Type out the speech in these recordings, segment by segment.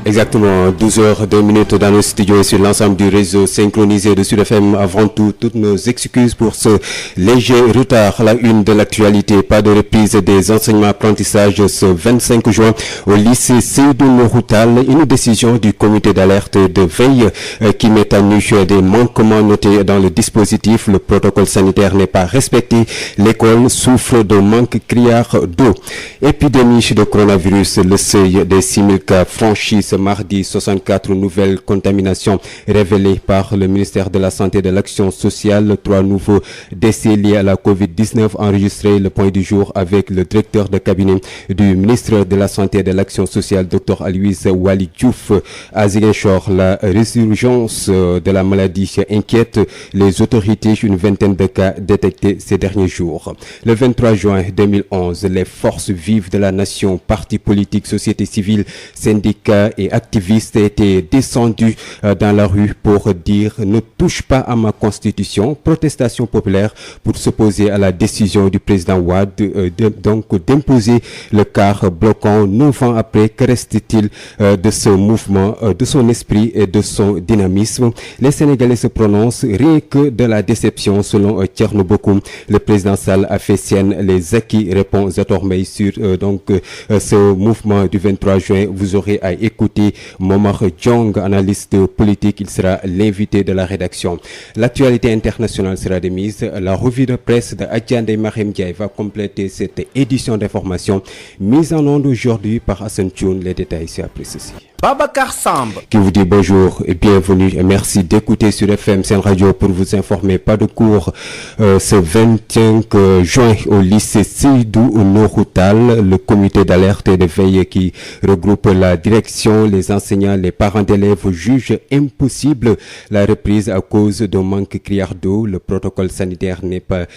Exactement, 12h02 dans nos studios et sur l'ensemble du réseau synchronisé de Sud FM. Avant tout, toutes nos excuses pour ce léger retard. La une de l'actualité, pas de reprise des enseignements apprentissages ce 25 juin au lycée Seydou Nourou Tall. Une décision du comité d'alerte de veille qui met à nu des manquements notés dans le dispositif. Le protocole sanitaire n'est pas respecté. L'école souffre de manque criard d'eau. Épidémie de coronavirus, le seuil des 6000 cas franchis ce mardi, 64 nouvelles contaminations révélées par le ministère de la Santé et de l'Action sociale. 3 nouveaux décès liés à la Covid-19 enregistrés. Le point du jour avec le directeur de cabinet du ministre de la Santé et de l'Action sociale, Dr Aloyse Waly Diouf. À Ziguinchor, la résurgence de la maladie inquiète les autorités. Une vingtaine de cas détectés ces derniers jours. Le 23 juin 2011, les forces vives de la nation, partis politiques, sociétés civiles, syndicats et activistes étaient descendus dans la rue pour dire « Ne touche pas à ma constitution ». Protestation populaire pour s'opposer à la décision du président Wade d'imposer le quart bloquant. 9 ans après, que reste-t-il de ce mouvement, de son esprit et de son dynamisme? Les Sénégalais se prononcent, rien que de la déception selon Thierno Bocoum. Le président Sall a fait sienne les acquis, répond Zatormey sur ce mouvement du 23 juin. Vous aurez à écouter Momar Diong, analyste politique. Il sera l'invité de la rédaction. L'actualité internationale sera démise. La revue de presse de Adjandé Mahem Diaye va compléter cette édition d'information mise en onde aujourd'hui par Hassan Thioune. Les détails c'est après ceci. Babacar Samb qui vous dit bonjour et bienvenue et merci d'écouter sur FM Sen Radio pour vous informer. Pas de cours ce 25 juin au lycée Seydou Nourou Tall. Le comité d'alerte et de veille qui regroupe la direction, les enseignants, les parents d'élèves jugent impossible la reprise à cause d'un manque criard d'eau. Le protocole sanitaire n'est pas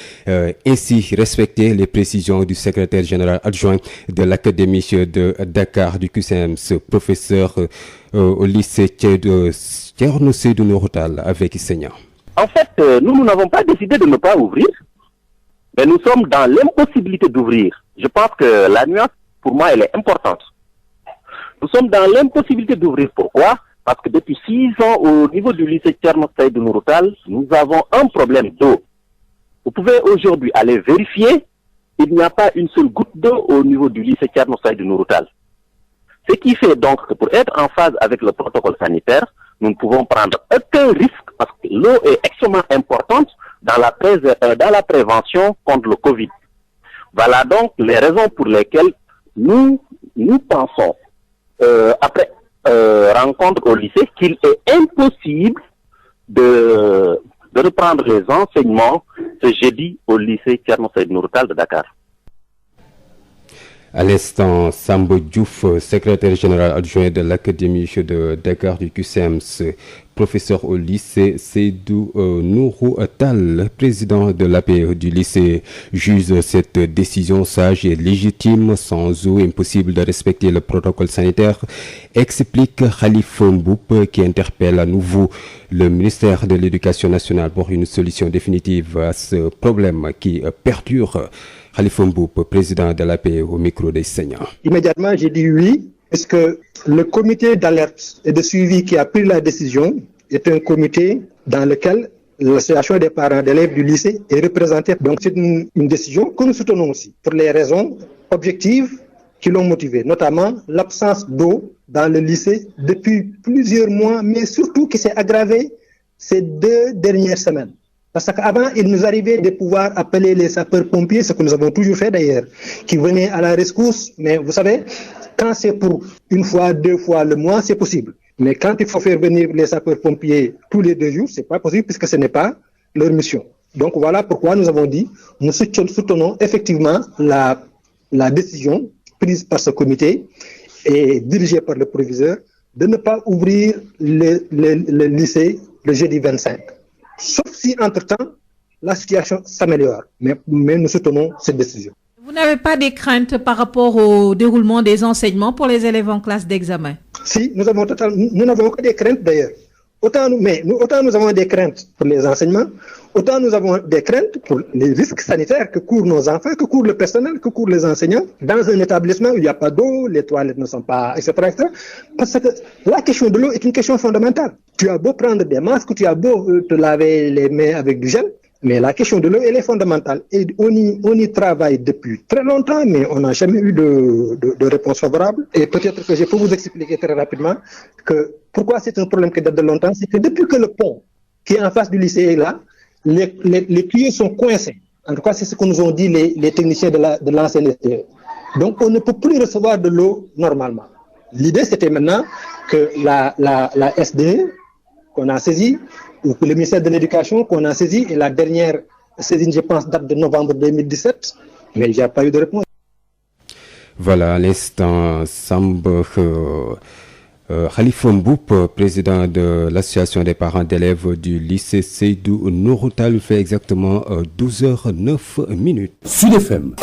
ainsi respecté. Les précisions du secrétaire général adjoint de l'Académie de Dakar du QCMS, professeur au lycée Thierno Seydou Nourou Tall avec enseignants. En fait, nous n'avons pas décidé de ne pas ouvrir, mais nous sommes dans l'impossibilité d'ouvrir. Je pense que la nuance, pour moi, elle est importante. Nous sommes dans l'impossibilité d'ouvrir. Pourquoi? Parce que depuis 6 ans, au niveau du lycée Thierno Seydou Nourou Tall, nous avons un problème d'eau. Vous pouvez aujourd'hui aller vérifier, il n'y a pas une seule goutte d'eau au niveau du lycée Thierno Seydou Nourou Tall. Ce qui fait donc que pour être en phase avec le protocole sanitaire, nous ne pouvons prendre aucun risque parce que l'eau est extrêmement importante dans la prévention contre le Covid. Voilà donc les raisons pour lesquelles nous pensons, après rencontre au lycée, qu'il est impossible de reprendre les enseignements ce jeudi au lycée Thierno Seydou Nourou Tall de Dakar. À l'instant, Sambo Diouf, secrétaire général adjoint de l'Académie de Dakar du QCMS, professeur au lycée Seydou Nourou Tall, président de l'APE du lycée, juge cette décision sage et légitime, sans eau, impossible de respecter le protocole sanitaire, explique Khalifa Mboup, qui interpelle à nouveau le ministère de l'Éducation nationale pour une solution définitive à ce problème qui perdure. Khalifa Mboup, président de l'APE au micro des enseignants. Immédiatement, j'ai dit oui, parce que le comité d'alerte et de suivi qui a pris la décision est un comité dans lequel l'association des parents d'élèves du lycée est représentée. Donc c'est une décision que nous soutenons aussi, pour les raisons objectives qui l'ont motivé, notamment l'absence d'eau dans le lycée depuis plusieurs mois, mais surtout qui s'est aggravée ces 2 dernières semaines. Parce qu'avant, il nous arrivait de pouvoir appeler les sapeurs-pompiers, ce que nous avons toujours fait d'ailleurs, qui venaient à la rescousse. Mais vous savez, quand c'est pour 1 fois, 2 fois le mois, c'est possible. Mais quand il faut faire venir les sapeurs-pompiers tous les 2 jours, c'est pas possible puisque ce n'est pas leur mission. Donc voilà pourquoi nous avons dit, nous soutenons effectivement la décision prise par ce comité et dirigée par le proviseur de ne pas ouvrir le lycée le jeudi 25. Sauf si, entre-temps, la situation s'améliore. Mais nous soutenons cette décision. Vous n'avez pas des craintes par rapport au déroulement des enseignements pour les élèves en classe d'examen? Si, nous n'avons que des craintes d'ailleurs. Autant nous avons des craintes pour les enseignements, autant nous avons des craintes pour les risques sanitaires que courent nos enfants, que court le personnel, que courent les enseignants. Dans un établissement où il n'y a pas d'eau, les toilettes ne sont pas, etc., etc. Parce que la question de l'eau est une question fondamentale. Tu as beau prendre des masques, tu as beau te laver les mains avec du gel, mais la question de l'eau, elle est fondamentale. Et on y travaille depuis très longtemps, mais on n'a jamais eu de réponse favorable. Et peut-être que je peux vous expliquer très rapidement que pourquoi c'est un problème qui date de longtemps. C'est que depuis que le pont qui est en face du lycée est là, les tuyaux sont coincés. En tout cas, c'est ce que nous ont dit les techniciens de l'ancienne SDE. Donc, on ne peut plus recevoir de l'eau normalement. L'idée, c'était maintenant que la SDE, qu'on a saisie, ou que le ministère de l'Éducation qu'on a saisi, et la dernière saisine, je pense, date de novembre 2017, mais il n'y a pas eu de réponse. Voilà, à l'instant, Khalifa Mboup, président de l'association des parents d'élèves du lycée Seydou Nourou Tall, fait exactement 12h09. Sud FM.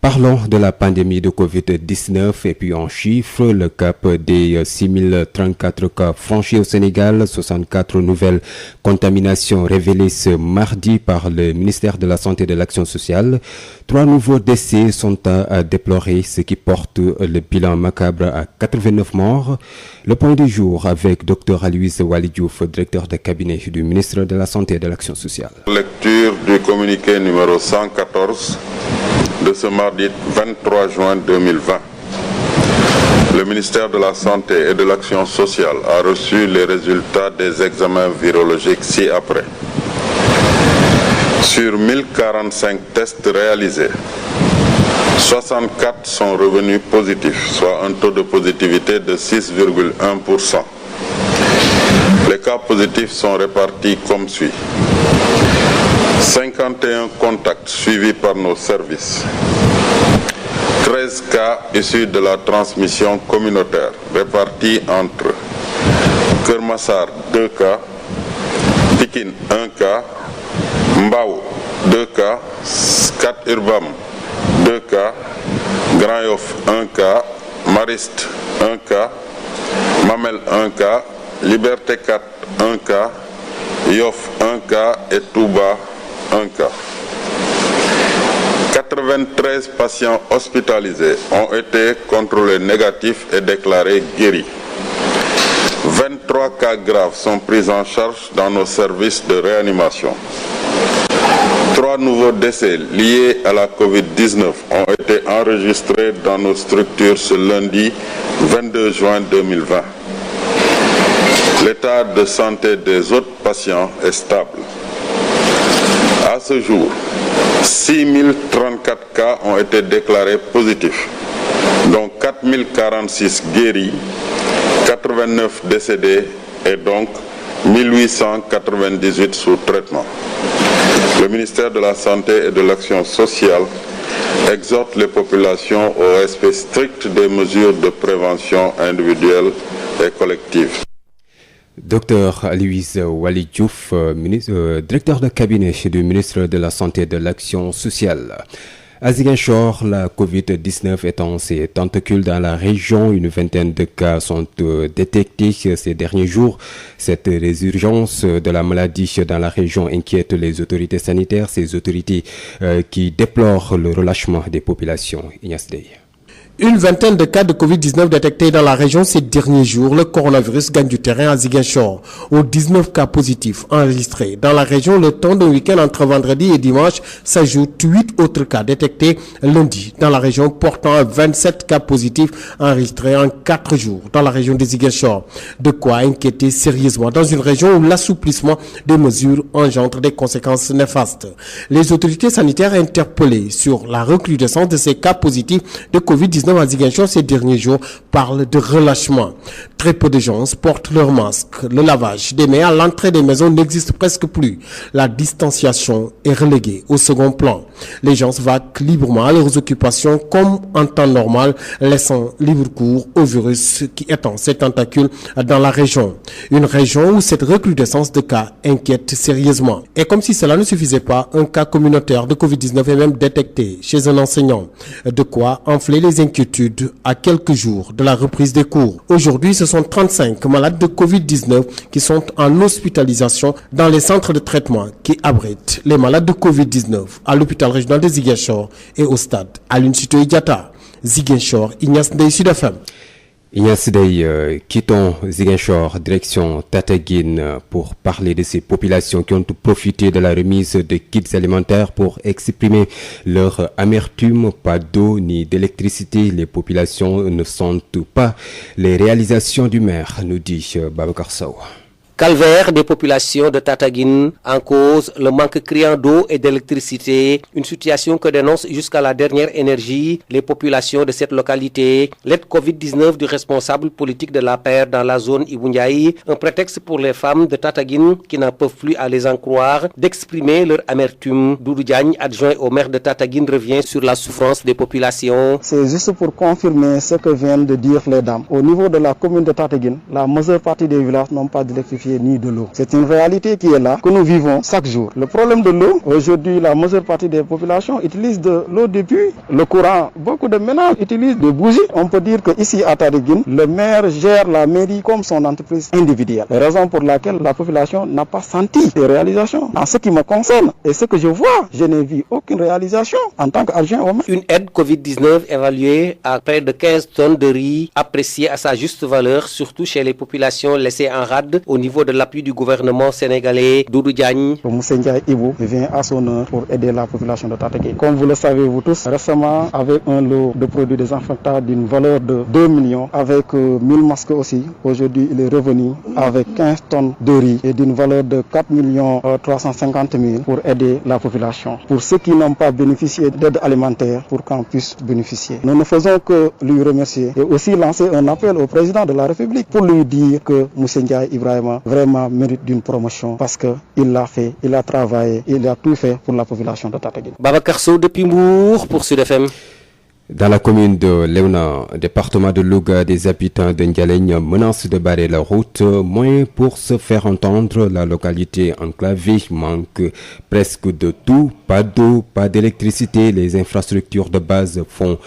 Parlons de la pandémie de Covid-19 et puis en chiffres, le cap des 6034 cas franchis au Sénégal, 64 nouvelles contaminations révélées ce mardi par le ministère de la Santé et de l'Action sociale. 3 nouveaux décès sont à déplorer, ce qui porte le bilan macabre à 89 morts. Le point du jour avec Dr Aloyse Waly Diouf, directeur de cabinet du ministre de la Santé et de l'Action sociale. Lecture du communiqué numéro 114 de ce mardi 23 juin 2020. Le ministère de la Santé et de l'Action sociale a reçu les résultats des examens virologiques ci-après. Sur 1045 tests réalisés, 64 sont revenus positifs, soit un taux de positivité de 6,1%. Les cas positifs sont répartis comme suit. 51 contacts suivis par nos services. 13 cas issus de la transmission communautaire, répartis entre Kermassar 2 cas, Pikine 1 cas, Mbao 2 cas, Scat Urbam 2 cas, Grand Yoff 1 cas, Mariste 1 cas, Mamel 1 cas, Liberté 4 1 cas, Yoff 1 cas et Touba 1 cas. 93 patients hospitalisés ont été contrôlés négatifs et déclarés guéris. 23 cas graves sont pris en charge dans nos services de réanimation. 3 nouveaux décès liés à la Covid-19 ont été enregistrés dans nos structures ce lundi 22 juin 2020. L'état de santé des autres patients est stable. À ce jour, 6034 cas ont été déclarés positifs, dont 4046 guéris, 89 décédés et donc 1898 sous traitement. Le ministère de la Santé et de l'Action sociale exhorte les populations au respect strict des mesures de prévention individuelle et collective. Dr Aloyse Waly Diouf, directeur de cabinet du ministre de la Santé et de l'Action sociale. À Ziguinchor, la Covid-19 étend ses tentacules dans la région. Une vingtaine de cas sont détectés ces derniers jours. Cette résurgence de la maladie dans la région inquiète les autorités sanitaires, ces autorités qui déplorent le relâchement des populations. Ignace Dey. Une vingtaine de cas de Covid-19 détectés dans la région ces derniers jours. Le coronavirus gagne du terrain à Ziguinchor. Aux 19 cas positifs enregistrés dans la région, le temps d'un week-end entre vendredi et dimanche s'ajoutent 8 autres cas détectés lundi dans la région, portant à 27 cas positifs enregistrés en 4 jours dans la région de Ziguinchor. De quoi inquiéter sérieusement dans une région où l'assouplissement des mesures engendre des conséquences néfastes. Les autorités sanitaires interpellées sur la recrudescence de ces cas positifs de Covid-19 à Ziguinchor ces derniers jours parlent de relâchement. Très peu de gens portent leur masque. Le lavage des mains à l'entrée des maisons n'existe presque plus. La distanciation est reléguée au second plan. Les gens vaquent librement à leurs occupations comme en temps normal, laissant libre cours au virus qui étend ses tentacules dans la région. Une région où cette recrudescence de cas inquiète sérieusement. Et comme si cela ne suffisait pas, un cas communautaire de Covid-19 est même détecté chez un enseignant. De quoi enfler les inquiétudes à quelques jours de la reprise des cours. Aujourd'hui, ce ce sont 35 malades de Covid-19 qui sont en hospitalisation dans les centres de traitement qui abritent les malades de Covid-19 à l'hôpital régional de Ziguinchor et au stade Aline Sitoé Diatta. Ziguinchor, Ignace Ndeye, Sud FM. Ignace Ndeye, quittons Ziguinchor, direction Tataguine pour parler de ces populations qui ont profité de la remise de kits alimentaires pour exprimer leur amertume. Pas d'eau ni d'électricité, les populations ne sentent pas les réalisations du maire, nous dit Babacar Sow. Calvaire des populations de Tataguine en cause le manque criant d'eau et d'électricité, une situation que dénoncent jusqu'à la dernière énergie les populations de cette localité. L'aide Covid-19 du responsable politique de l'APR dans la zone Ibou Ndiaye, un prétexte pour les femmes de Tataguine qui n'en peuvent plus à les en croire d'exprimer leur amertume. Doudou Diagne, adjoint au maire de Tataguine, revient sur la souffrance des populations. C'est juste pour confirmer ce que viennent de dire les dames. Au niveau de la commune de Tataguine, la majeure partie des villages n'ont pas d'électricité ni de l'eau. C'est une réalité qui est là, que nous vivons chaque jour. Le problème de l'eau, aujourd'hui, la majeure partie des populations utilisent de l'eau des puits, le courant. Beaucoup de ménages utilisent des bougies. On peut dire qu'ici à Tataguine, le maire gère la mairie comme son entreprise individuelle. La raison pour laquelle la population n'a pas senti des réalisations. En ce qui me concerne et ce que je vois, je n'ai vu aucune réalisation en tant qu'adjoint au maire. Une aide Covid-19 évaluée à près de 15 tonnes de riz, appréciée à sa juste valeur, surtout chez les populations laissées en rade au niveau de l'appui du gouvernement sénégalais. Doudou Diagne. Moussa Ndiaye Ibou vient à son heure pour aider la population de Tataguine. Comme vous le savez vous tous, récemment avec un lot de produits désinfectants d'une valeur de 2 millions, avec 1000 masques aussi. Aujourd'hui il est revenu avec 15 tonnes de riz et d'une valeur de 4 350 000 pour aider la population. Pour ceux qui n'ont pas bénéficié d'aide alimentaire, pour qu'on puisse bénéficier. Nous ne faisons que lui remercier et aussi lancer un appel au président de la République pour lui dire que Moussa Ndiaye Ibrahima vraiment mérite d'une promotion parce qu'il l'a fait, il a travaillé, il a tout fait pour la population de Tataguine. Babacar Sow depuis Mbour pour Sud FM. Dans la commune de Léona, département de Louga, des habitants de Ndialègne menacent de barrer la route, moins pour se faire entendre. La localité enclavée manque presque de tout, pas d'eau, pas d'électricité, les infrastructures de base font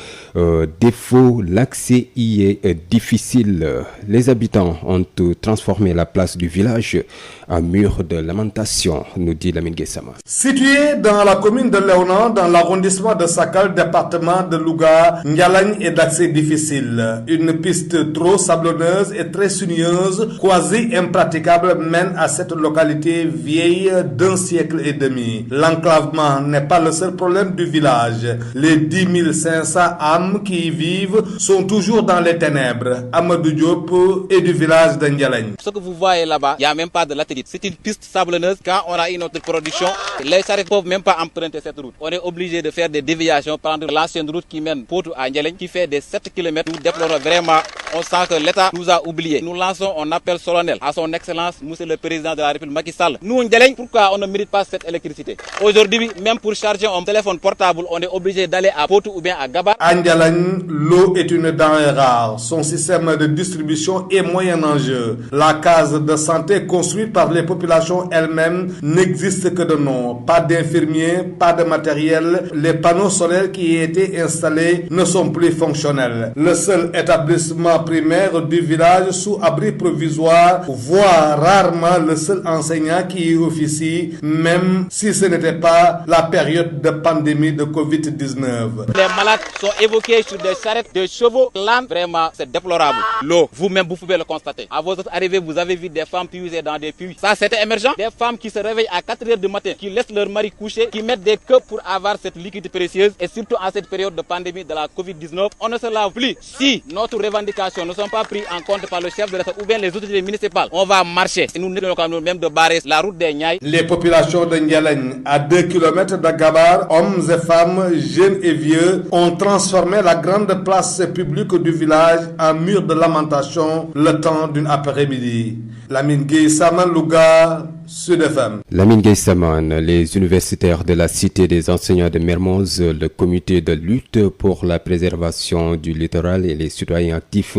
défaut, l'accès y est difficile. Les habitants ont transformé la place du village en mur de lamentation, nous dit Lamine Guessama. Situé dans la commune de Léona, dans l'arrondissement de Sakal, département de Louga, Ndialègne est d'accès difficile. Une piste trop sablonneuse et très sinueuse, quasi impraticable, mène à cette localité vieille d'un siècle et demi. L'enclavement n'est pas le seul problème du village. Les 10 500 âmes qui y vivent sont toujours dans les ténèbres. Amadou Diop et du village de Ndialègne. Ce que vous voyez là-bas, il n'y a même pas de latérite. C'est une piste sablonneuse. Quand on a une autre production, les charrettes ne peuvent même pas emprunter cette route. On est obligé de faire des déviations, prendre l'ancienne route qui mène Potou à Ndialègne, qui fait des 7 km. Nous déplorons vraiment, on sent que l'État nous a oubliés. Nous lançons un appel solennel à son Excellence, Monsieur le Président de la République, Macky Sall. Nous, Ndialègne, pourquoi on ne mérite pas cette électricité? Aujourd'hui, même pour charger un téléphone portable, on est obligé d'aller à Potou ou bien à Gaba. À Ndialègne, l'eau est une denrée rare. Son système de distribution est moyen en jeu. La case de santé construite par les populations elles-mêmes n'existe que de nom. Pas d'infirmiers, pas de matériel. Les panneaux solaires qui y étaient installés ne sont plus fonctionnels. Le seul établissement primaire du village sous abri provisoire voit rarement le seul enseignant qui y officie, même si ce n'était pas la période de pandémie de Covid-19. Les malades sont évoqués sur des charrettes, des chevaux, l'âne. Vraiment, c'est déplorable. L'eau, vous-même, vous pouvez le constater. À votre arrivée, vous avez vu des femmes puiser dans des puits. Ça, c'était émergent. Des femmes qui se réveillent à 4 h du matin, qui laissent leur mari coucher, qui mettent des queues pour avoir cette liquide précieuse. Et surtout en cette période de pandémie de la Covid-19, on ne se lave plus. Si nos revendications ne sont pas prises en compte par le chef de l'État ou bien les autorités municipales, on va marcher. Et nous nous même de barrer la route des Niayes. Les populations de Ndialègne, à 2 km de Gabar, hommes et femmes, jeunes et vieux, ont transformé la grande place publique du village en mur de lamentation le temps d'une après-midi. Lamine Gueye, Saman Louga, Sud FM. Lamine Gueye Samane, les universitaires de la Cité des enseignants de Mermoz, le comité de lutte pour la préservation du littoral et les citoyens actifs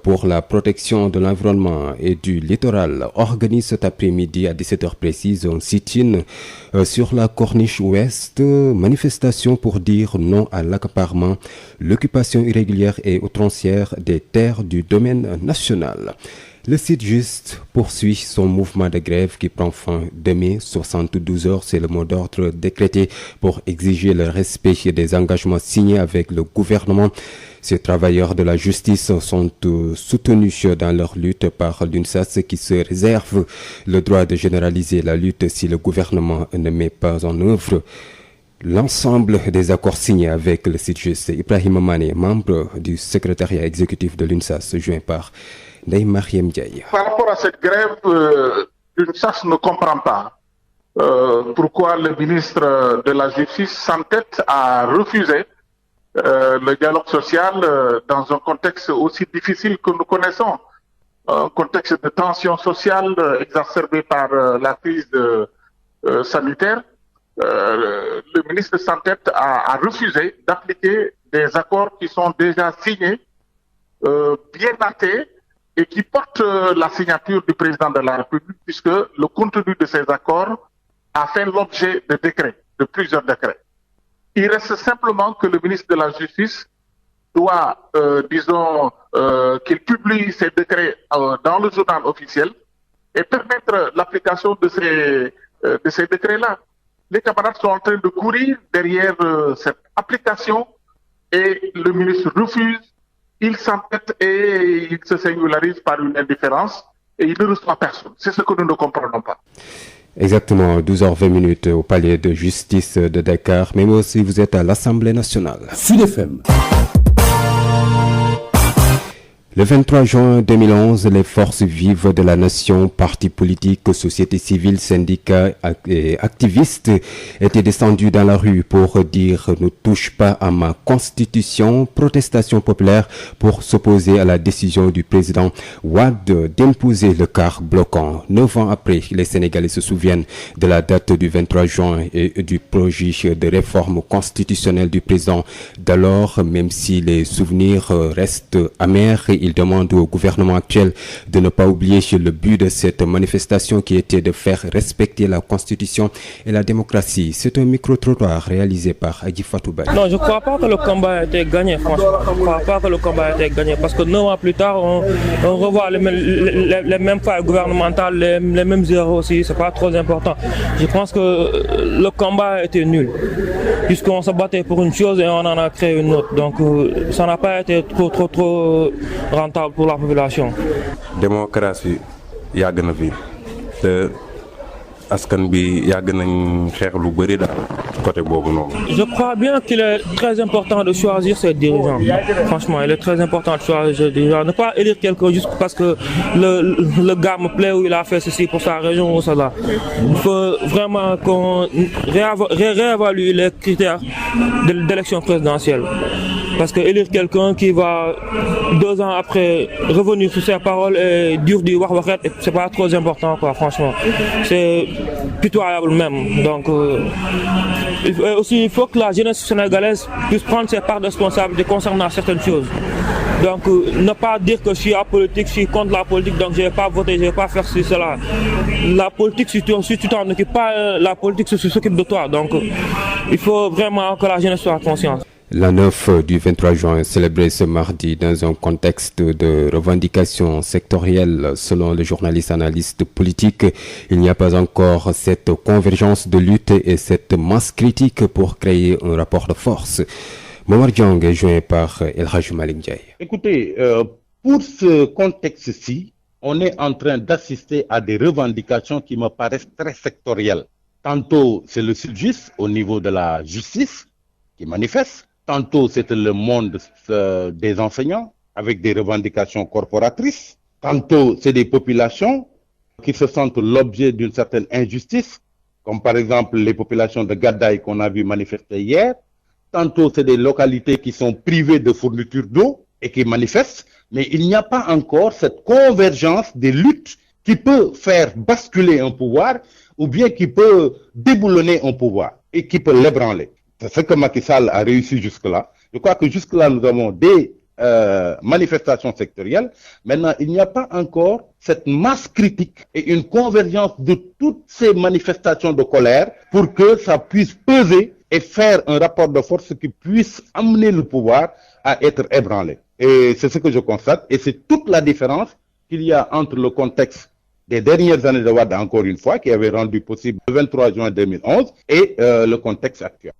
pour la protection de l'environnement et du littoral organisent cet après-midi à 17h précise un sit-in sur la corniche ouest, manifestation pour dire non à l'accaparement, l'occupation irrégulière et outrancière des terres du domaine national. Le site juste poursuit son mouvement de grève qui prend fin demain. 72 heures, c'est le mot d'ordre décrété pour exiger le respect des engagements signés avec le gouvernement. Ces travailleurs de la justice sont soutenus dans leur lutte par l'UNSAS qui se réserve le droit de généraliser la lutte si le gouvernement ne met pas en œuvre l'ensemble des accords signés avec le site juste. Ibrahim Mané, membre du secrétariat exécutif de l'UNSAS, joint par Ndeye Mariam Ndiaye. Par rapport à cette grève, l'UNSAS ne comprend pas pourquoi le ministre de la Justice s'entête à refuser le dialogue social dans un contexte aussi difficile que nous connaissons, un contexte de tension sociale exacerbée par la crise sanitaire. Le ministre s'entête à refuser d'appliquer des accords qui sont déjà signés, bien actés, et qui portent la signature du président de la République, puisque le contenu de ces accords a fait l'objet de décrets, de plusieurs décrets. Il reste simplement que le ministre de la Justice doit, qu'il publie ces décrets dans le journal officiel et permettre l'application de ces décrets-là. Les camarades sont en train de courir derrière cette application et le ministre refuse. Il s'entête et il se singularise par une indifférence et il ne reçoit personne. C'est ce que nous ne comprenons pas. Exactement, 12h20 au palais de justice de Dakar, même aussi vous êtes à l'Assemblée nationale. Sud FM. Le 23 juin 2011, les forces vives de la nation, partis politiques, sociétés civiles, syndicats et activistes étaient descendus dans la rue pour dire « Ne touche pas à ma constitution », protestation populaire pour s'opposer à la décision du président Wade d'imposer le quart bloquant. 9 ans après, les Sénégalais se souviennent de la date du 23 juin et du projet de réforme constitutionnelle du président d'alors, même si les souvenirs restent amers. Il demande au gouvernement actuel de ne pas oublier le but de cette manifestation qui était de faire respecter la Constitution et la démocratie. C'est un micro-trottoir réalisé par Adi Fatouba. Non, je ne crois pas que le combat a été gagné, franchement. Je ne crois pas que le combat a été gagné parce que 9 ans plus tard, on revoit les mêmes failles gouvernementales, les mêmes erreurs aussi. Ce n'est pas trop important. Je pense que le combat a été nul puisqu'on se battait pour une chose et on en a créé une autre. Donc ça n'a pas été trop rentable pour la population. Démocratie yàgg na fi te askan bi yàgg nañ xeex lu bëri daal côté boobu noonu. Je crois bien qu'il est très important de choisir ses dirigeants. Franchement, il est très important de choisir ses dirigeants. Ne pas élire quelqu'un juste parce que le gars me plaît ou il a fait ceci pour sa région ou cela. Il faut vraiment qu'on réévalue les critères d'élection présidentielle. Parce que élire quelqu'un qui va 2 ans après revenir sur ses paroles et dire du wah-wahret, c'est pas trop important, quoi, franchement. C'est pitoyable même. Donc, il faut que la jeunesse sénégalaise puisse prendre ses parts de responsabilité concernant certaines choses. Donc, ne pas dire que je suis apolitique, je suis contre la politique, donc je ne vais pas voter, je ne vais pas faire ceci, cela. La politique, si tu t'en occupes pas, la politique s'occupe de toi. Donc, il faut vraiment que la jeunesse soit consciente. La 9 du 23 juin célébrée ce mardi dans un contexte de revendications sectorielles. Selon le journaliste analyste politique, il n'y a pas encore cette convergence de lutte et cette masse critique pour créer un rapport de force. Momar Diong est joint par El Hadj Malick Ndiaye. Écoutez, pour ce contexte-ci, on est en train d'assister à des revendications qui me paraissent très sectorielles. Tantôt, c'est le Sud-Just au niveau de la justice qui manifeste. Tantôt, c'est le monde des enseignants avec des revendications corporatrices. Tantôt, c'est des populations qui se sentent l'objet d'une certaine injustice, comme par exemple les populations de Gadaï qu'on a vu manifester hier. Tantôt, c'est des localités qui sont privées de fourniture d'eau et qui manifestent. Mais il n'y a pas encore cette convergence des luttes qui peut faire basculer un pouvoir ou bien qui peut déboulonner un pouvoir et qui peut l'ébranler. C'est ce que Macky Sall a réussi jusque-là. Je crois que jusque-là, nous avons des manifestations sectorielles. Maintenant, il n'y a pas encore cette masse critique et une convergence de toutes ces manifestations de colère pour que ça puisse peser et faire un rapport de force qui puisse amener le pouvoir à être ébranlé. Et c'est ce que je constate. Et c'est toute la différence qu'il y a entre le contexte des dernières années de Wade, encore une fois, qui avait rendu possible le 23 juin 2011, et le contexte actuel.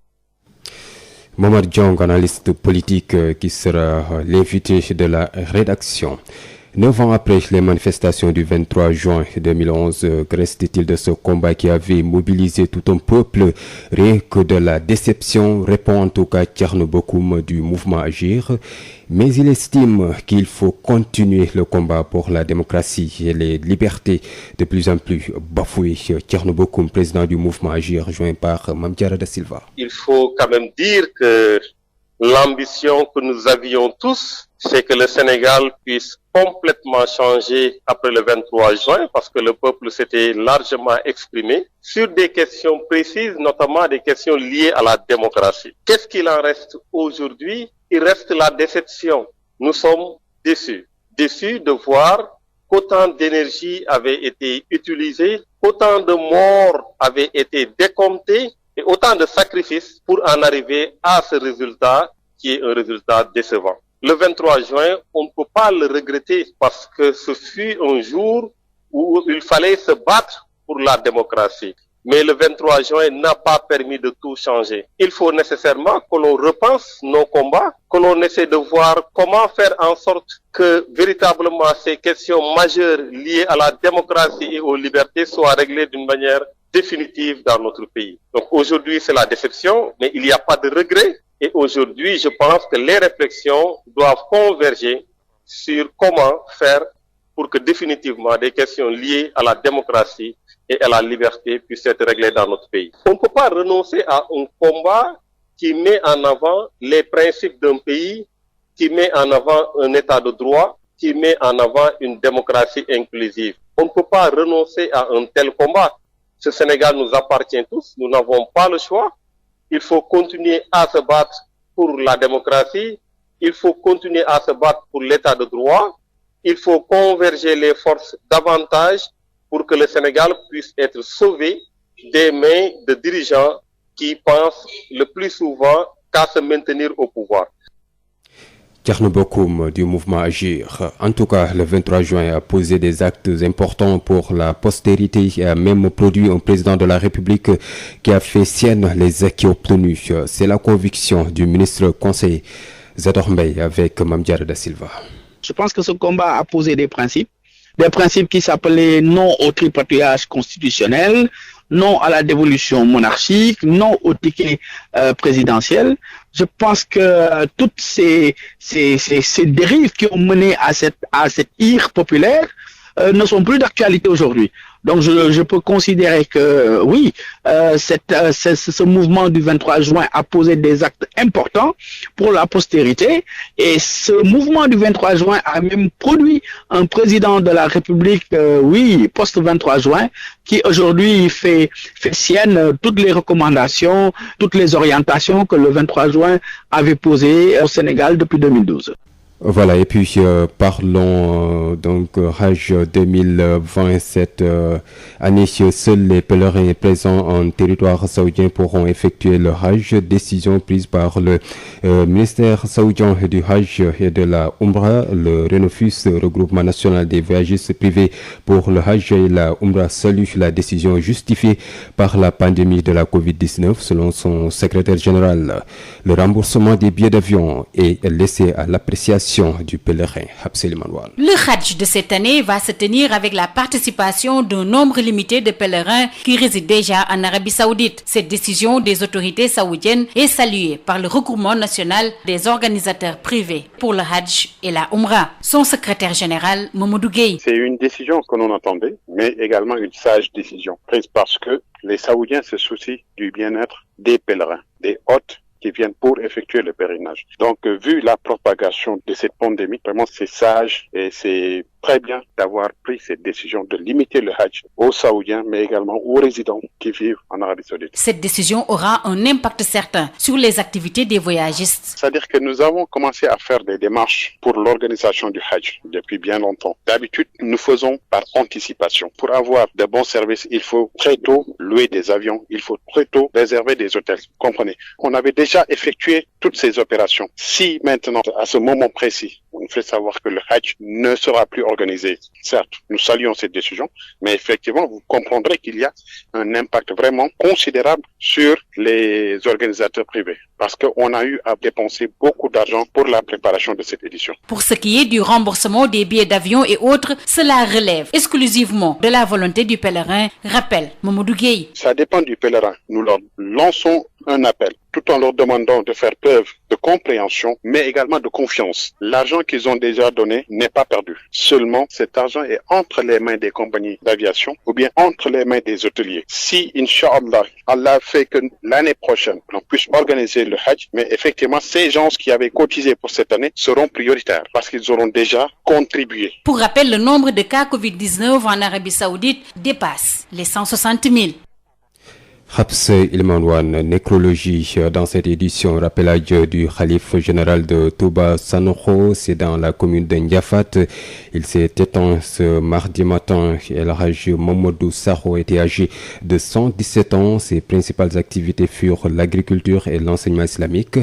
Momar Diong, analyste politique, qui sera l'invité de la rédaction. 9 ans après les manifestations du 23 juin 2011, que reste-t-il de ce combat qui avait mobilisé tout un peuple? Rien que de la déception, répond en tout cas Thierno Bokoum du mouvement Agir. Mais il estime qu'il faut continuer le combat pour la démocratie et les libertés de plus en plus bafouées. Thierno Bokoum, président du mouvement Agir, joint par Mame Diarra Da Silva. Il faut quand même dire que l'ambition que nous avions tous, c'est que le Sénégal puisse complètement changer après le 23 juin, parce que le peuple s'était largement exprimé sur des questions précises, notamment des questions liées à la démocratie. Qu'est-ce qu'il en reste aujourd'hui? Il reste la déception. Nous sommes déçus de voir qu'autant d'énergie avait été utilisée, qu'autant de morts avaient été décomptés, et autant de sacrifices pour en arriver à ce résultat qui est un résultat décevant. Le 23 juin, on ne peut pas le regretter parce que ce fut un jour où il fallait se battre pour la démocratie. Mais le 23 juin n'a pas permis de tout changer. Il faut nécessairement que l'on repense nos combats, que l'on essaie de voir comment faire en sorte que véritablement ces questions majeures liées à la démocratie et aux libertés soient réglées d'une manière définitive dans notre pays. Donc aujourd'hui, c'est la déception, mais il n'y a pas de regret. Et aujourd'hui, je pense que les réflexions doivent converger sur comment faire pour que définitivement des questions liées à la démocratie et à la liberté puissent être réglées dans notre pays. On ne peut pas renoncer à un combat qui met en avant les principes d'un pays, qui met en avant un état de droit, qui met en avant une démocratie inclusive. On ne peut pas renoncer à un tel combat. Ce Sénégal nous appartient tous, nous n'avons pas le choix. Il faut continuer à se battre pour la démocratie, il faut continuer à se battre pour l'état de droit, il faut converger les forces davantage pour que le Sénégal puisse être sauvé des mains de dirigeants qui pensent le plus souvent qu'à se maintenir au pouvoir. Thierno Bokoum du mouvement Agir. En tout cas, le 23 juin a posé des actes importants pour la postérité et a même produit un président de la République qui a fait sienne les acquis obtenus. C'est la conviction du ministre conseiller Zador Mbaye avec Mame Diarra Da Silva. Je pense que ce combat a posé des principes qui s'appelaient non au tripatouillage constitutionnel, non à la dévolution monarchique, non au ticket présidentiel. Je pense que toutes ces dérives qui ont mené à cette ire populaire ne sont plus d'actualité aujourd'hui. Donc je peux considérer que oui, ce mouvement du 23 juin a posé des actes importants pour la postérité, et ce mouvement du 23 juin a même produit un président de la République, post-23 juin, qui aujourd'hui fait sienne toutes les recommandations, toutes les orientations que le 23 juin avait posées au Sénégal depuis 2012. Voilà, et puis parlons donc Hajj 2020, cette année, seuls les pèlerins présents en territoire saoudien pourront effectuer le Hajj. Décision prise par le ministère saoudien du Hajj et de la Umrah. Le Renofus, regroupement national des voyagistes privés pour le Hajj et la Umrah, salue la décision justifiée par la pandémie de la Covid-19. Selon son secrétaire général, le remboursement des billets d'avion est laissé à l'appréciation du pèlerin. Le Hajj de cette année va se tenir avec la participation d'un nombre limité de pèlerins qui résident déjà en Arabie Saoudite. Cette décision des autorités saoudiennes est saluée par le regroupement national des organisateurs privés pour le Hajj et la Umrah. Son secrétaire général, Mamadou Gueye. C'est une décision que l'on attendait, mais également une sage décision prise parce que les Saoudiens se soucient du bien-être des pèlerins, des hôtes qui viennent pour effectuer le pèlerinage. Donc, vu la propagation de cette pandémie, vraiment c'est sage et c'est très bien d'avoir pris cette décision de limiter le Hajj aux Saoudiens, mais également aux résidents qui vivent en Arabie Saoudite. Cette décision aura un impact certain sur les activités des voyagistes. C'est-à-dire que nous avons commencé à faire des démarches pour l'organisation du Hajj depuis bien longtemps. D'habitude, nous faisons par anticipation. Pour avoir de bons services, il faut très tôt louer des avions, il faut très tôt réserver des hôtels. Vous comprenez? On avait déjà effectué toutes ces opérations. Si maintenant, à ce moment précis, on fait savoir que le Hajj ne sera plus organisé, certes, nous saluons cette décision, mais effectivement, vous comprendrez qu'il y a un impact vraiment considérable sur les organisateurs privés, parce qu'on a eu à dépenser beaucoup d'argent pour la préparation de cette édition. Pour ce qui est du remboursement des billets d'avion et autres, cela relève exclusivement de la volonté du pèlerin, rappelle Mamadou Gueye. Ça dépend du pèlerin. Nous leur lançons un appel, tout en leur demandant de faire preuve de compréhension, mais également de confiance. L'argent qu'ils ont déjà donné n'est pas perdu. Seulement, cet argent est entre les mains des compagnies d'aviation ou bien entre les mains des hôteliers. Si, Inch'Allah, Allah fait que l'année prochaine, on puisse organiser le Hajj, mais effectivement, ces gens qui avaient cotisé pour cette année seront prioritaires parce qu'ils auront déjà contribué. Pour rappel, le nombre de cas Covid-19 en Arabie Saoudite dépasse les 160 000. Habs Ilmanouane, nécrologie dans cette édition, rappelage du Khalif général de Touba Sanokho, c'est dans la commune de Ndiafat. Il s'est éteint ce mardi matin. El Hadj Mamadou Sakho était âgé de 117 ans. Ses principales activités furent l'agriculture et l'enseignement islamique.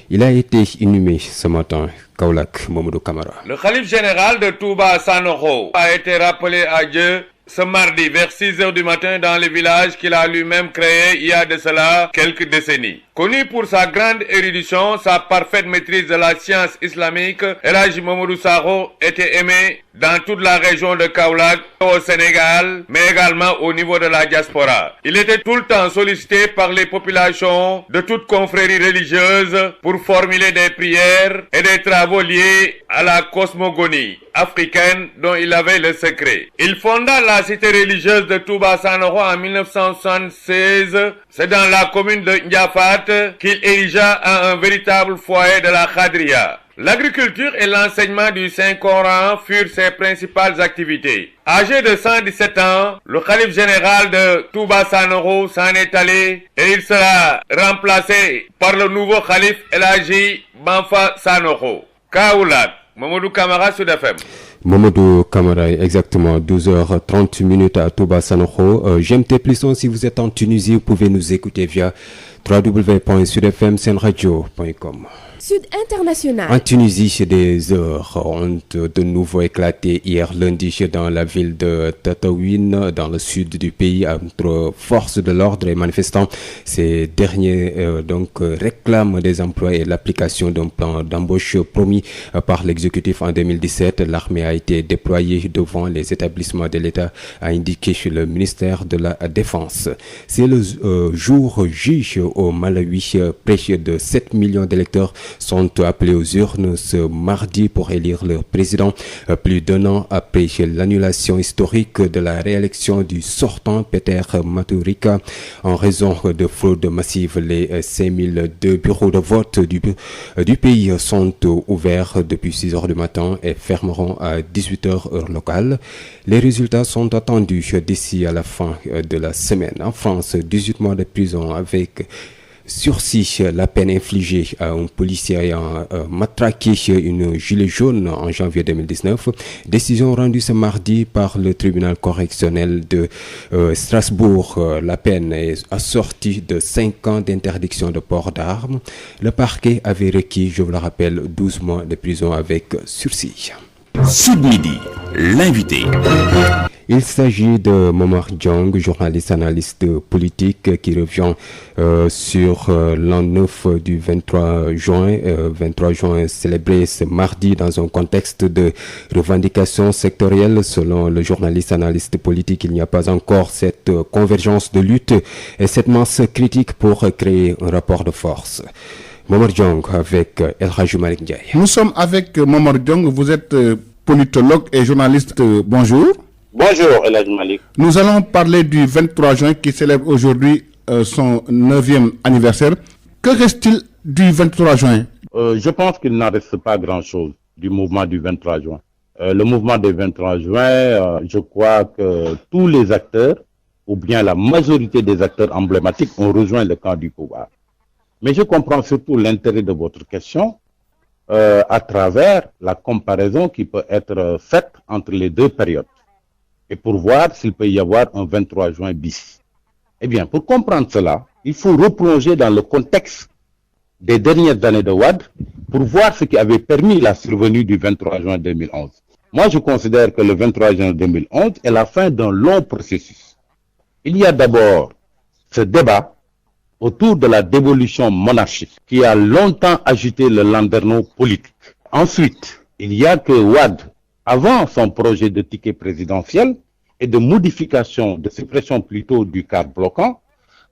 Il a été inhumé ce matin. Kaolack, Mamadou Kamara. Le Khalif général de Touba Sanokho a été rappelé à Dieu ce mardi vers 6h du matin dans le village qu'il a lui-même créé il y a de cela quelques décennies. Connu pour sa grande érudition, sa parfaite maîtrise de la science islamique, El Hadj Mamadou Sakho était aimé dans toute la région de Kaolack, au Sénégal, mais également au niveau de la diaspora. Il était tout le temps sollicité par les populations de toutes confréries religieuses pour formuler des prières et des travaux liés à la cosmogonie africaine dont il avait le secret. Il fonda la cité religieuse de Touba Sanokho en 1976. C'est dans la commune de Ndiafat qu'il érigea un véritable foyer de la Khadria. L'agriculture et l'enseignement du Saint-Coran furent ses principales activités. Âgé de 117 ans, le Khalif général de Touba Sanokho s'en est allé et il sera remplacé par le nouveau Khalif El Hadji Banfa Sanokho. Kaolack, Mamadou Kamara, Sud FM. Mamadou Kamara, exactement 12h30 à Touba Sanokho. GMT +1, si vous êtes en Tunisie, vous pouvez nous écouter via www.sudfmsenradio.com. Sud International. En Tunisie, des heures ont de nouveau éclaté hier lundi dans la ville de Tataouine, dans le sud du pays, entre forces de l'ordre et manifestants. Ces derniers réclament des emplois et l'application d'un plan d'embauche promis par l'exécutif en 2017. L'armée a été déployée devant les établissements de l'État, a indiqué le ministère de la Défense. C'est le jour J au Malawi. Près de 7 millions d'électeurs sont appelés aux urnes ce mardi pour élire leur président, plus d'un an après l'annulation historique de la réélection du sortant Peter Mutharika en raison de fraude massive. Les 5002 bureaux de vote du pays sont ouverts depuis 6h du matin et fermeront à 18h heure locale. Les résultats sont attendus d'ici à la fin de la semaine. En France, 18 mois de prison avec sursis, la peine infligée à un policier ayant matraqué une gilet jaune en janvier 2019. Décision rendue ce mardi par le tribunal correctionnel de Strasbourg. La peine est assortie de 5 ans d'interdiction de port d'armes. Le parquet avait requis, je vous le rappelle, 12 mois de prison avec sursis. Sud Midi, l'invité. Il s'agit de Momar Diong, journaliste analyste politique qui revient sur l'an 9 du 23 juin. 23 juin célébré ce mardi dans un contexte de revendications sectorielles. Selon le journaliste analyste politique, il n'y a pas encore cette convergence de lutte et cette masse critique pour créer un rapport de force. Momar Diong avec El Hadj Malick Ndiaye. Nous sommes avec Momar Diong, vous êtes politologue et journaliste. Bonjour. Bonjour El Hadj Malick. Nous allons parler du 23 juin qui célèbre aujourd'hui son 9e anniversaire. Que reste-t-il du 23 juin? Je pense qu'il n'en reste pas grand-chose du mouvement du 23 juin. Le mouvement du 23 juin, je crois que tous les acteurs, ou bien la majorité des acteurs emblématiques, ont rejoint le camp du pouvoir. Mais je comprends surtout l'intérêt de votre question à travers la comparaison qui peut être faite entre les deux périodes et pour voir s'il peut y avoir un 23 juin bis. Eh bien, pour comprendre cela, il faut replonger dans le contexte des dernières années de Wade pour voir ce qui avait permis la survenue du 23 juin 2011. Moi, je considère que le 23 juin 2011 est la fin d'un long processus. Il y a d'abord ce débat autour de la dévolution monarchique qui a longtemps agité le landerneau politique. Ensuite, il y a que Wade, avant son projet de ticket présidentiel et de modification, de suppression plutôt du cadre bloquant,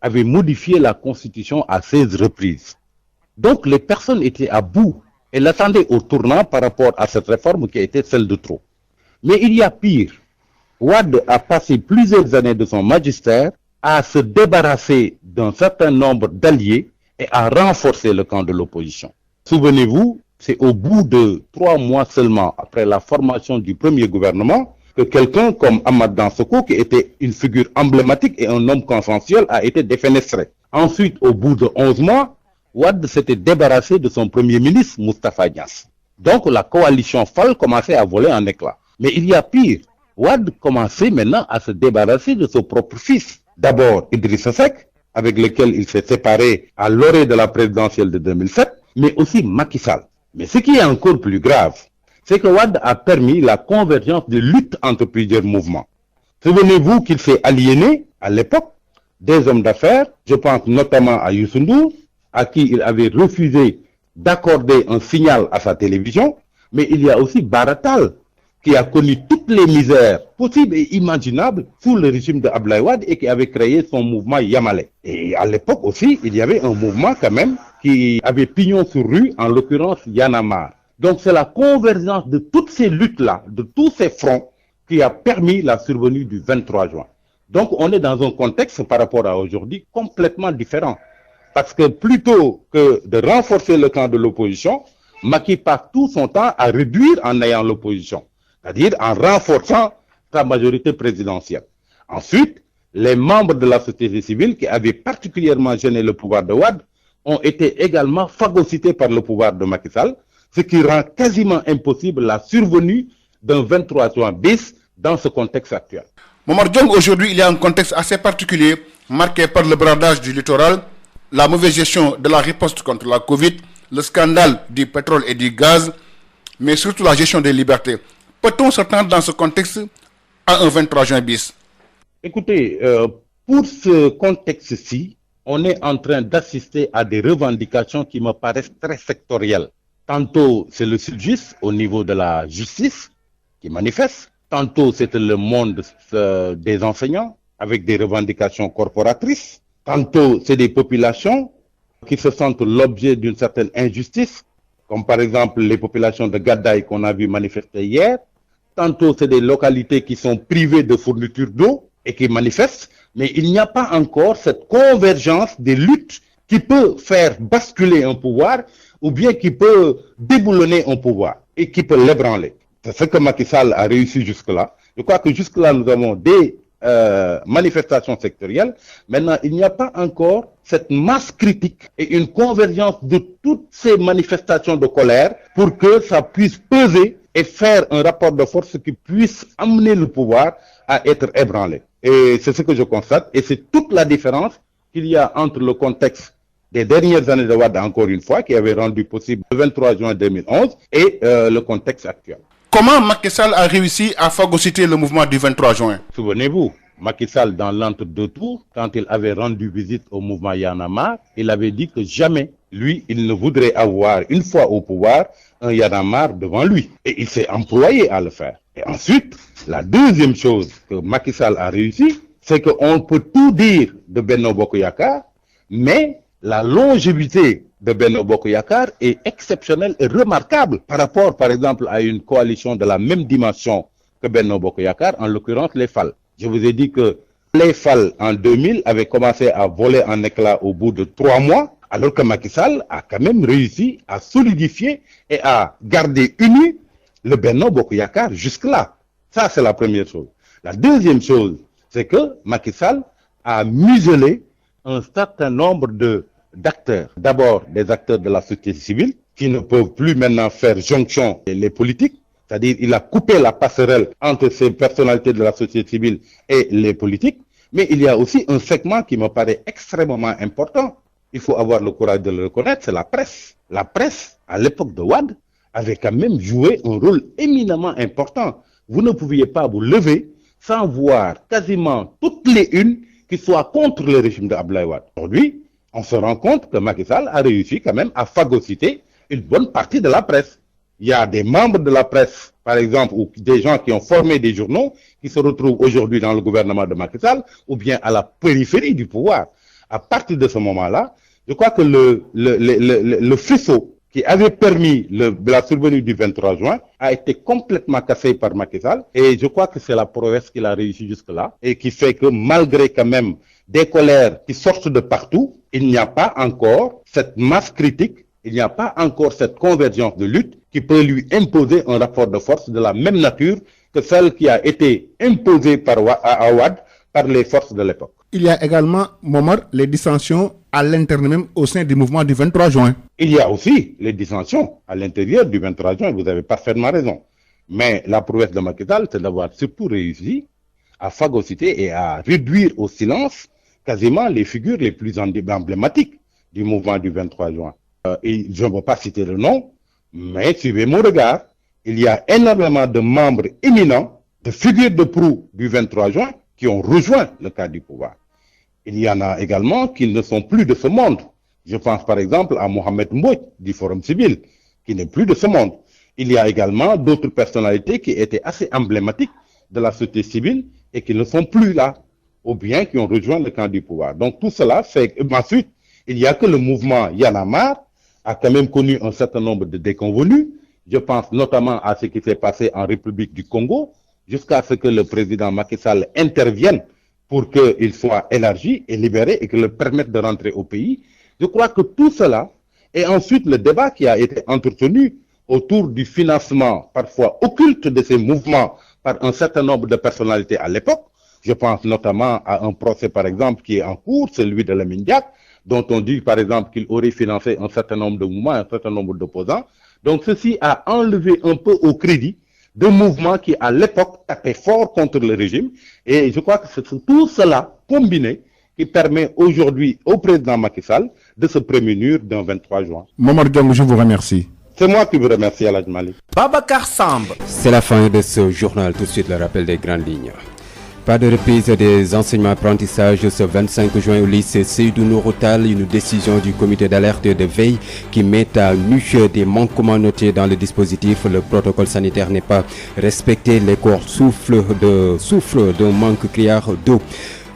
avait modifié la Constitution à 16 reprises. Donc les personnes étaient à bout et l'attendaient au tournant par rapport à cette réforme qui a été celle de trop. Mais il y a pire. Wade a passé plusieurs années de son magistère à se débarrasser d'un certain nombre d'alliés et à renforcer le camp de l'opposition. Souvenez-vous, c'est au bout de 3 mois seulement après la formation du premier gouvernement que quelqu'un comme Ahmad Dansoko, qui était une figure emblématique et un homme consensuel, a été défenestré. Ensuite, au bout de 11 mois, Wade s'était débarrassé de son premier ministre, Moustapha Niasse. Donc la coalition FAL commençait à voler en éclats. Mais il y a pire. Wade commençait maintenant à se débarrasser de son propre fils. D'abord Idrissa Seck, avec lequel il s'est séparé à l'orée de la présidentielle de 2007, mais aussi Macky Sall. Mais ce qui est encore plus grave, c'est que Wade a permis la convergence de lutte entre plusieurs mouvements. Souvenez-vous qu'il s'est aliéné, à l'époque, des hommes d'affaires, je pense notamment à Youssou Ndour, à qui il avait refusé d'accorder un signal à sa télévision, mais il y a aussi Baratal, qui a connu toutes les misères possibles et imaginables sous le régime de Abdoulaye Wade et qui avait créé son mouvement Yamalé. Et à l'époque aussi, il y avait un mouvement quand même qui avait pignon sur rue, en l'occurrence Y'en a marre. Donc c'est la convergence de toutes ces luttes-là, de tous ces fronts, qui a permis la survenue du 23 juin. Donc on est dans un contexte par rapport à aujourd'hui complètement différent. Parce que plutôt que de renforcer le camp de l'opposition, Macky passe tout son temps à réduire en ayant l'opposition, c'est-à-dire en renforçant sa majorité présidentielle. Ensuite, les membres de la société civile qui avaient particulièrement gêné le pouvoir de Wade ont été également phagocytés par le pouvoir de Macky Sall, ce qui rend quasiment impossible la survenue d'un 23 juin bis dans ce contexte actuel. Momar Diong, aujourd'hui, il y a un contexte assez particulier marqué par le bradage du littoral, la mauvaise gestion de la riposte contre la Covid, le scandale du pétrole et du gaz, mais surtout la gestion des libertés. Peut-on s'attendre dans ce contexte à un 23 juin bis? Écoutez, pour ce contexte-ci, on est en train d'assister à des revendications qui me paraissent très sectorielles. Tantôt, c'est le SYTJUST au niveau de la justice qui manifeste. Tantôt, c'est le monde des enseignants avec des revendications corporatrices. Tantôt, c'est des populations qui se sentent l'objet d'une certaine injustice, comme par exemple les populations de Gadaï qu'on a vu manifester hier. Tantôt, c'est des localités qui sont privées de fourniture d'eau et qui manifestent. Mais il n'y a pas encore cette convergence des luttes qui peut faire basculer un pouvoir ou bien qui peut déboulonner un pouvoir et qui peut l'ébranler. C'est ce que Macky Sall a réussi jusque-là. Je crois que jusque-là, nous avons des manifestations sectorielles. Maintenant, il n'y a pas encore cette masse critique et une convergence de toutes ces manifestations de colère pour que ça puisse peser et faire un rapport de force qui puisse amener le pouvoir à être ébranlé. Et c'est ce que je constate. Et c'est toute la différence qu'il y a entre le contexte des dernières années de Wade, encore une fois, qui avait rendu possible le 23 juin 2011 et le contexte actuel. Comment Macky Sall a réussi à phagocyter le mouvement du 23 juin? Souvenez-vous, Macky Sall, dans l'entre-deux tours, quand il avait rendu visite au mouvement Y'en a marre, il avait dit que jamais, lui, il ne voudrait avoir, une fois au pouvoir, un Y'en a marre devant lui. Et il s'est employé à le faire. Et ensuite, la deuxième chose que Macky Sall a réussi, c'est qu'on peut tout dire de Benno Bokk Yakaar, mais la longévité de Benno Bokk Yakaar est exceptionnelle et remarquable par rapport, par exemple, à une coalition de la même dimension que Benno Bokk Yakaar, en l'occurrence les FAL. Je vous ai dit que les FAL en 2000 avaient commencé à voler en éclats au bout de 3 mois. Alors que Macky Sall a quand même réussi à solidifier et à garder uni le Benno Bokk Yakaar jusque-là. Ça, c'est la première chose. La deuxième chose, c'est que Macky Sall a muselé un certain nombre d'acteurs. D'abord, des acteurs de la société civile qui ne peuvent plus maintenant faire jonction les politiques. C'est-à-dire, il a coupé la passerelle entre ces personnalités de la société civile et les politiques. Mais il y a aussi un segment qui me paraît extrêmement important. Il faut avoir le courage de le reconnaître, c'est la presse. La presse, à l'époque de Wade, avait quand même joué un rôle éminemment important. Vous ne pouviez pas vous lever sans voir quasiment toutes les unes qui soient contre le régime de Abdoulaye Wade. Aujourd'hui, on se rend compte que Macky Sall a réussi quand même à phagocyter une bonne partie de la presse. Il y a des membres de la presse, par exemple, ou des gens qui ont formé des journaux, qui se retrouvent aujourd'hui dans le gouvernement de Macky Sall, ou bien à la périphérie du pouvoir. À partir de ce moment-là, je crois que le faisceau qui avait permis la survenue du 23 juin a été complètement cassé par Macky Sall. Et je crois que c'est la prouesse qu'il a réussi jusque-là et qui fait que malgré quand même des colères qui sortent de partout, il n'y a pas encore cette masse critique, il n'y a pas encore cette convergence de lutte qui peut lui imposer un rapport de force de la même nature que celle qui a été imposée à Wade par les forces de l'époque. Il y a également, Momar, les dissensions à l'intérieur même au sein du mouvement du 23 juin. Il y a aussi les dissensions à l'intérieur du 23 juin, vous avez parfaitement raison. Mais la prouesse de Macky Sall, c'est d'avoir surtout réussi à phagocyter et à réduire au silence quasiment les figures les plus emblématiques du mouvement du 23 juin. Et je ne veux pas citer le nom, mais suivez mon regard, il y a énormément de membres éminents, de figures de proue du 23 juin, qui ont rejoint le cadre du pouvoir. Il y en a également qui ne sont plus de ce monde. Je pense par exemple à Mohamed Mbodj du Forum civil, qui n'est plus de ce monde. Il y a également d'autres personnalités qui étaient assez emblématiques de la société civile et qui ne sont plus là, ou bien qui ont rejoint le camp du pouvoir. Donc tout cela fait qu'ensuite, il n'y a que le mouvement Y en a marre a quand même connu un certain nombre de déconvenus. Je pense notamment à ce qui s'est passé en République du Congo, jusqu'à ce que le président Macky Sall intervienne pour qu'il soit élargi et libéré et qu'il le permette de rentrer au pays. Je crois que tout cela, et ensuite le débat qui a été entretenu autour du financement parfois occulte de ces mouvements par un certain nombre de personnalités à l'époque. Je pense notamment à un procès par exemple qui est en cours, celui de Lamine Diack, dont on dit par exemple qu'il aurait financé un certain nombre de mouvements, un certain nombre d'opposants. Donc ceci a enlevé un peu au crédit de mouvements qui, à l'époque, tapaient fort contre le régime. Et je crois que c'est tout cela combiné qui permet aujourd'hui au président Macky Sall de se prémunir d'un 23 juin. Momar Diong, je vous remercie. C'est moi qui vous remercie, Aladj Malik. Babacar Samb. C'est la fin de ce journal. Tout de suite, le rappel des grandes lignes. Pas de reprise des enseignements apprentissages ce 25 juin au lycée Seydou Nourou Tall, une décision du comité d'alerte et de veille qui met à nu des manquements notés dans le dispositif. Le protocole sanitaire n'est pas respecté. Les corps souffrent d'un manque criard d'eau.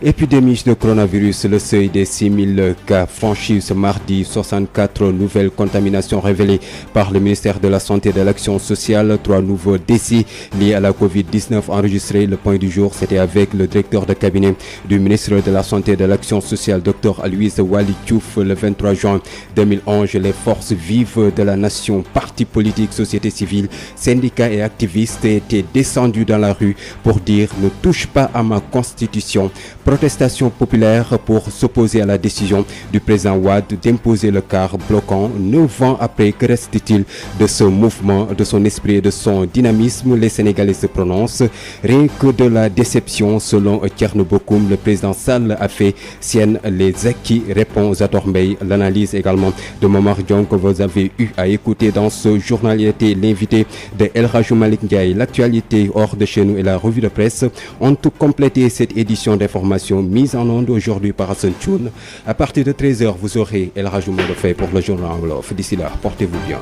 Épidémie de coronavirus, le seuil des 6000 cas franchis ce mardi, 64 nouvelles contaminations révélées par le ministère de la Santé et de l'Action sociale, 3 nouveaux décès liés à la Covid-19 enregistrés. Le point du jour, c'était avec le directeur de cabinet du ministre de la Santé et de l'Action sociale, Dr Aloyse Waly Diouf. Le 23 juin 2011, les forces vives de la nation, partis politiques, société civile, syndicats et activistes étaient descendus dans la rue pour dire « Ne touche pas à ma constitution ». Protestation populaire pour s'opposer à la décision du président Wade d'imposer le quart bloquant. 9 ans après, que reste-t-il de ce mouvement, de son esprit et de son dynamisme? Les Sénégalais se prononcent. Rien que de la déception, selon Thierno Bocoum, le président Sall a fait sienne les acquis, répond Zator Mbaye. L'analyse également de Momar Diong que vous avez eu à écouter dans ce journal. Il était l'invité de El Hadj Malick Ndiaye. L'actualité hors de chez nous et la revue de presse ont complété cette édition d'information mise en onde aujourd'hui par Hassan Thioune. À partir de 13h, vous aurez El Hadj Modou Faye pour le journal en wolof. D'ici là, portez-vous bien.